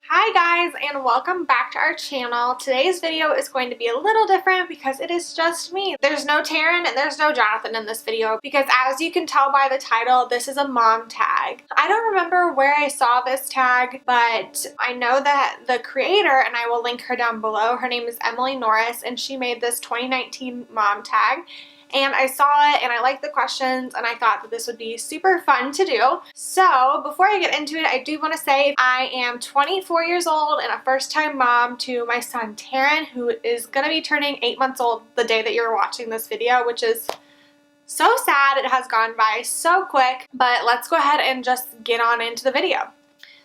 Hi guys, and welcome back to our channel. Today's video is going to be a little different because it is just me. There's no Taryn and there's no Jonathan in this video because, as you can tell by the title, this is a mom tag. I don't remember where I saw this tag, but I know that the creator, and I will link her down below, her name is Emily Norris, and she made this 2019 mom tag. And I saw it and I liked the questions and I thought that this would be super fun to do. So before I get into it, I do want to say I am 24 years old and a first-time mom to my son Taryn, who is going to be turning 8 months old the day that you're watching this video, which is so sad. It has gone by so quick, but let's go ahead and just get on into the video.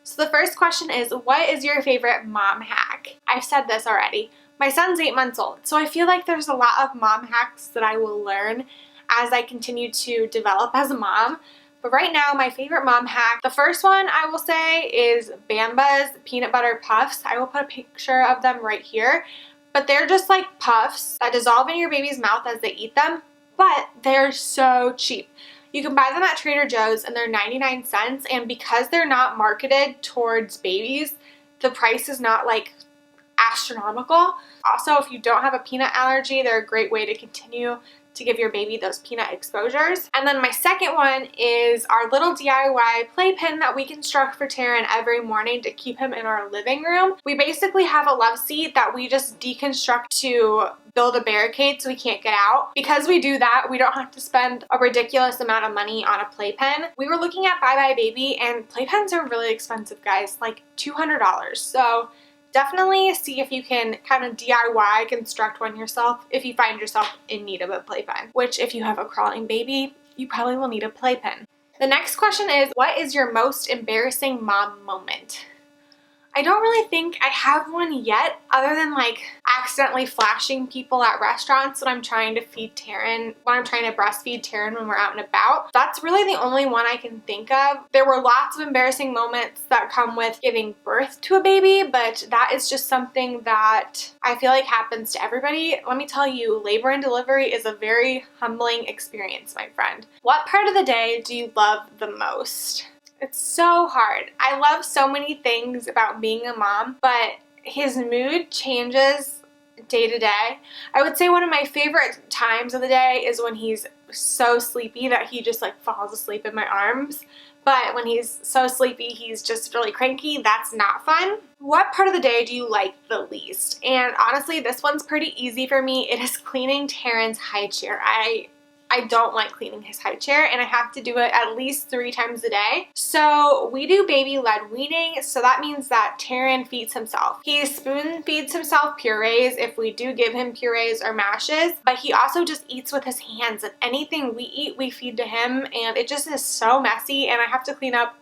So the first question is, what is your favorite mom hack? I've said this already. My son's 8 months old, so I feel like there's a lot of mom hacks that I will learn as I continue to develop as a mom. But right now, my favorite mom hack, the first one I will say is Bamba's peanut butter puffs. I will put a picture of them right here. But they're just like puffs that dissolve in your baby's mouth as they eat them, but they're so cheap. You can buy them at Trader Joe's and they're 99 cents, and because they're not marketed towards babies, the price is not like astronomical. Also, if you don't have a peanut allergy, they're a great way to continue to give your baby those peanut exposures. And then my second one is our little DIY playpen that we construct for Taryn every morning to keep him in our living room. We basically have a love seat that we just deconstruct to build a barricade so he can't get out. Because we do that, we don't have to spend a ridiculous amount of money on a playpen. We were looking at buybuy BABY and playpens are really expensive, guys, like $200. So definitely see if you can kind of DIY construct one yourself if you find yourself in need of a playpen, which if you have a crawling baby, you probably will need a playpen. The next question is, what is your most embarrassing mom moment? I don't really think I have one yet, other than like accidentally flashing people at restaurants when I'm trying to feed Taryn, when I'm trying to breastfeed Taryn when we're out and about. That's really the only one I can think of. There were lots of embarrassing moments that come with giving birth to a baby, but that is just something that I feel like happens to everybody. Let me tell you, labor and delivery is a very humbling experience, my friend. What part of the day do you love the most? It's so hard. I love so many things about being a mom, but his mood changes day to day. I would say one of my favorite times of the day is when he's so sleepy that he just like falls asleep in my arms. But when he's so sleepy, he's just really cranky. That's not fun. What part of the day do you like the least? And honestly, this one's pretty easy for me. It is cleaning Taryn's high chair. I don't like cleaning his high chair, and I have to do it at least 3 times a day. So we do baby-led weaning, so that means that Taryn feeds himself. He spoon feeds himself purees if we do give him purees or mashes, but he also just eats with his hands, and anything we eat, we feed to him, and it just is so messy, and I have to clean up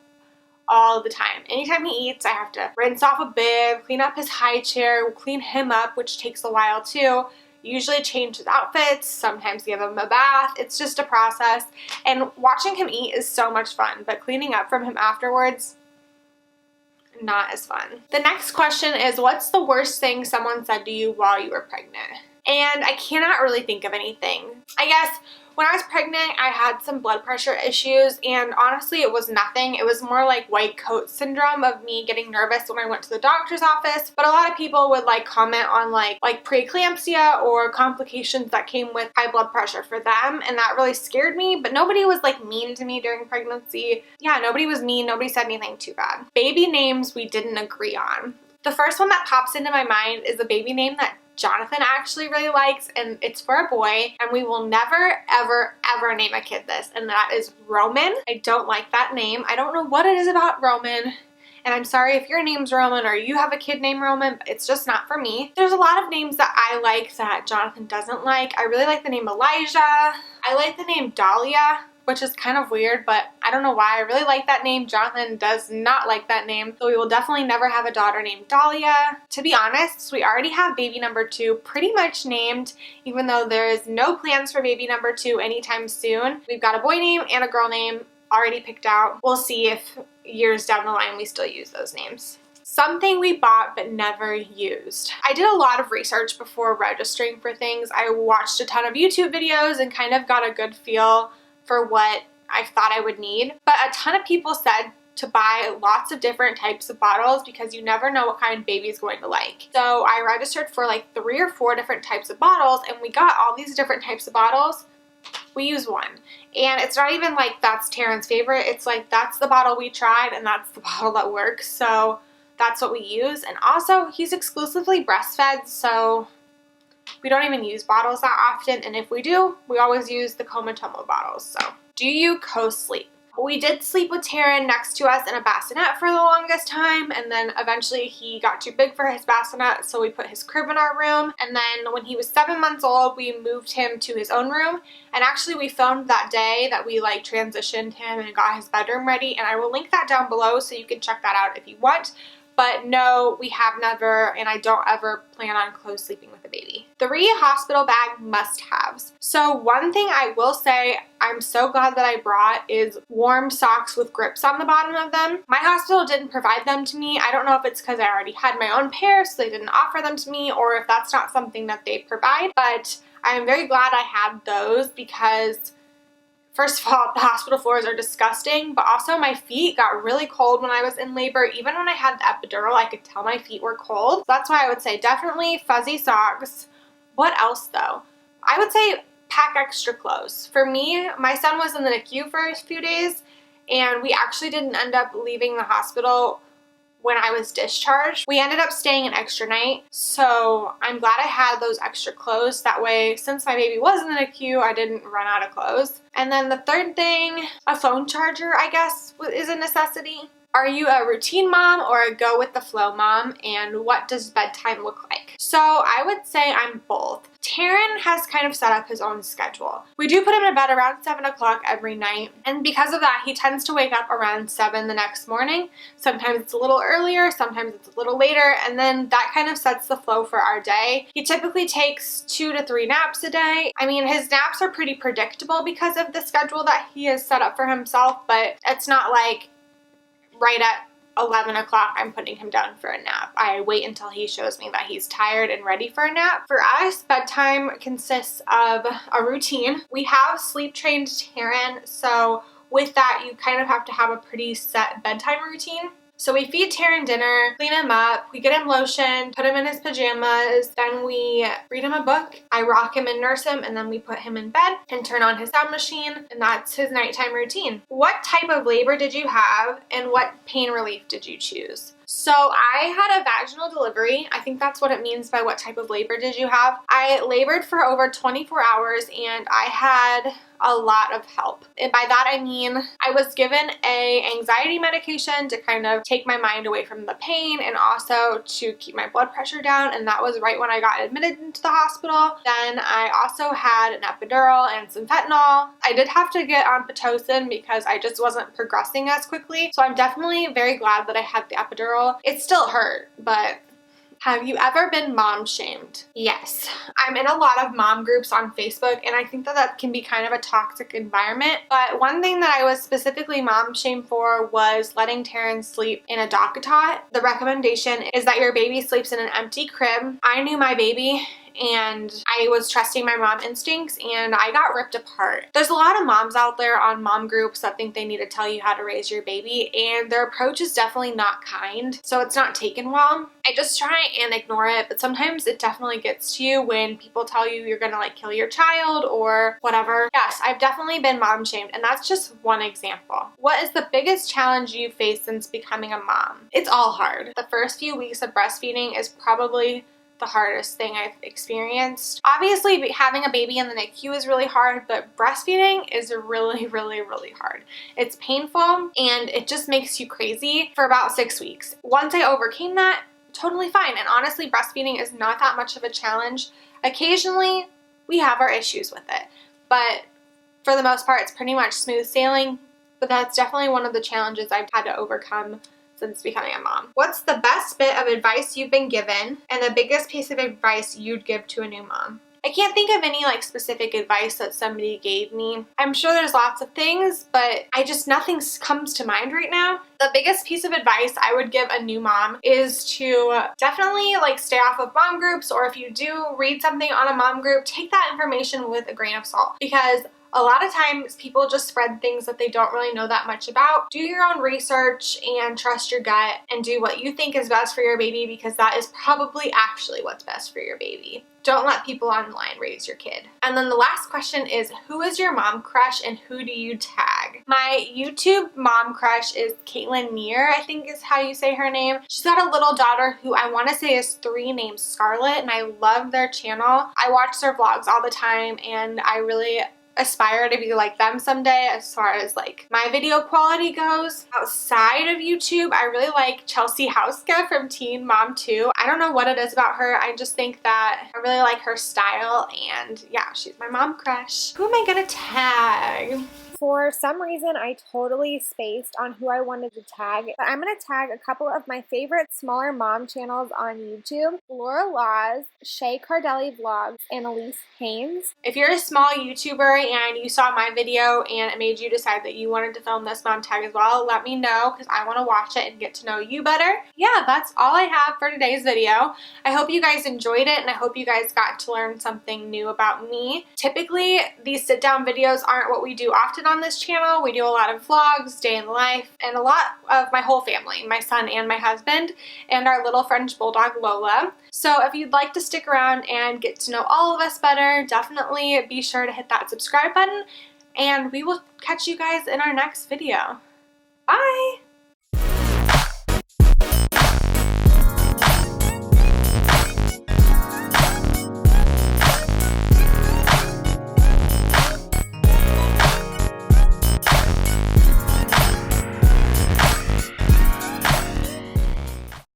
all the time. Anytime he eats, I have to rinse off a bib, clean up his high chair, clean him up, which takes a while too. Usually change his outfits, sometimes give him a bath. It's just a process. And watching him eat is so much fun, but cleaning up from him afterwards, not as fun. The next question is, what's the worst thing someone said to you while you were pregnant? And I cannot really think of anything. I guess when I was pregnant, I had some blood pressure issues, and honestly, it was nothing. It was more like white coat syndrome of me getting nervous when I went to the doctor's office. But a lot of people would like comment on like preeclampsia or complications that came with high blood pressure for them, and that really scared me. But nobody was like mean to me during pregnancy. Yeah, nobody was mean. Nobody said anything too bad. Baby names we didn't agree on. The first one that pops into my mind is a baby name that Jonathan actually really likes, and it's for a boy, and we will never, ever, ever name a kid this, and that is Roman. I don't like that name. I don't know what it is about Roman, and I'm sorry if your name's Roman or you have a kid named Roman, but it's just not for me. There's a lot of names that I like that Jonathan doesn't like. I really like the name Elijah. I like the name Dahlia, which is kind of weird, but I don't know why. I really like that name. Jonathan does not like that name, so we will definitely never have a daughter named Dahlia. To be honest, we already have baby number 2 pretty much named, even though there is no plans for baby number 2 anytime soon. We've got a boy name and a girl name already picked out. We'll see if years down the line we still use those names. Something we bought but never used. I did a lot of research before registering for things. I watched a ton of YouTube videos and kind of got a good feel for what I thought I would need. But a ton of people said to buy lots of different types of bottles because you never know what kind baby is going to like. So I registered for like 3 or 4 different types of bottles, and we got all these different types of bottles. We use one. And it's not even like that's Taryn's favorite. It's like that's the bottle we tried and that's the bottle that works. So that's what we use. And also he's exclusively breastfed, so we don't even use bottles that often. And if we do, we always use the Comotomo bottles. So do you co-sleep? We did sleep with Taryn next to us in a bassinet for the longest time, and then eventually he got too big for his bassinet, so we put his crib in our room. And then when he was 7 months old, we moved him to his own room. And actually we filmed that day that we like transitioned him and got his bedroom ready, and I will link that down below so you can check that out if you want. But no, we have never, and I don't ever plan on close sleeping with a baby. 3 hospital bag must-haves. So one thing I will say I'm so glad that I brought is warm socks with grips on the bottom of them. My hospital didn't provide them to me. I don't know if it's because I already had my own pair, so they didn't offer them to me, or if that's not something that they provide. But I am very glad I had those because first of all, the hospital floors are disgusting, but also my feet got really cold when I was in labor. Even when I had the epidural, I could tell my feet were cold. So that's why I would say definitely fuzzy socks. What else though? I would say pack extra clothes. For me, my son was in the NICU for a few days, and we actually didn't end up leaving the hospital when I was discharged. We ended up staying an extra night, so I'm glad I had those extra clothes. That way, since my baby was in the NICU, I didn't run out of clothes. And then the third thing, a phone charger, I guess, is a necessity. Are you a routine mom or a go with the flow mom, and what does bedtime look like? So I would say I'm both. Taryn has kind of set up his own schedule. We do put him to bed around 7 o'clock every night, and because of that, he tends to wake up around 7 the next morning. Sometimes it's a little earlier, sometimes it's a little later, and then that kind of sets the flow for our day. He typically takes 2 to 3 naps a day. I mean, his naps are pretty predictable because of the schedule that he has set up for himself, but it's not like right at 11 o'clock I'm putting him down for a nap. I wait until he shows me that he's tired and ready for a nap. For us, bedtime consists of a routine. We have sleep trained Taryn, so with that you kind of have to have a pretty set bedtime routine. So we feed Taryn dinner, clean him up, we get him lotion, put him in his pajamas, then we read him a book, I rock him and nurse him, and then we put him in bed and turn on his sound machine, and that's his nighttime routine. What type of labor did you have, and what pain relief did you choose? So I had a vaginal delivery. I think that's what it means by what type of labor did you have. I labored for over 24 hours and I had a lot of help. And by that I mean I was given a anxiety medication to kind of take my mind away from the pain and also to keep my blood pressure down, and that was right when I got admitted into the hospital. Then I also had an epidural and some fentanyl. I did have to get on Pitocin because I just wasn't progressing as quickly. So I'm definitely very glad that I had the epidural. It still hurt, but have you ever been mom shamed? Yes. I'm in a lot of mom groups on Facebook, and I think that that can be kind of a toxic environment. But one thing that I was specifically mom shamed for was letting Taryn sleep in a DockATot. The recommendation is that your baby sleeps in an empty crib. I knew my baby, and I was trusting my mom instincts, and I got ripped apart. There's a lot of moms out there on mom groups that think they need to tell you how to raise your baby, and their approach is definitely not kind, so it's not taken well. I just try and ignore it, but sometimes it definitely gets to you when people tell you you're gonna like kill your child or whatever. Yes, I've definitely been mom shamed, and that's just one example. What is the biggest challenge you faced since becoming a mom? It's all hard. The first few weeks of breastfeeding is probably the hardest thing I've experienced. Obviously, having a baby in the NICU is really hard, but breastfeeding is really, really, really hard. It's painful and it just makes you crazy for about 6 weeks. Once I overcame that, totally fine. And honestly, breastfeeding is not that much of a challenge. Occasionally, we have our issues with it, but for the most part, it's pretty much smooth sailing. But that's definitely one of the challenges I've had to overcome since becoming a mom. What's the best bit of advice you've been given and the biggest piece of advice you'd give to a new mom? I can't think of any like specific advice that somebody gave me. I'm sure there's lots of things, but nothing comes to mind right now. The biggest piece of advice I would give a new mom is to definitely like stay off of mom groups, or if you do read something on a mom group, take that information with a grain of salt, because A lot of times people just spread things that they don't really know that much about. Do your own research and trust your gut and do what you think is best for your baby, because that is probably actually what's best for your baby. Don't let people online raise your kid. And then the last question is, who is your mom crush and who do you tag? My YouTube mom crush is Caitlin Neer, I think is how you say her name. She's got a little daughter who I want to say is 3, named Scarlett, and I love their channel. I watch their vlogs all the time and I really aspire to be like them someday as far as like my video quality goes. Outside of YouTube, I really like Chelsea Hauska from Teen Mom 2. I don't know what it is about her. I just think that I really like her style, and yeah, she's my mom crush. Who am I gonna tag? For some reason, I totally spaced on who I wanted to tag, but I'm going to tag a couple of my favorite smaller mom channels on YouTube: Laura Laws, Shay Cardelli Vlogs, and Elise Haynes. If you're a small YouTuber and you saw my video and it made you decide that you wanted to film this mom tag as well, let me know because I want to watch it and get to know you better. Yeah, that's all I have for today's video. I hope you guys enjoyed it and I hope you guys got to learn something new about me. Typically, these sit-down videos aren't what we do often on this channel. We do a lot of vlogs, day in the life, and a lot of my whole family, my son and my husband, and our little French bulldog Lola. So if you'd like to stick around and get to know all of us better, definitely be sure to hit that subscribe button, and we will catch you guys in our next video. Bye!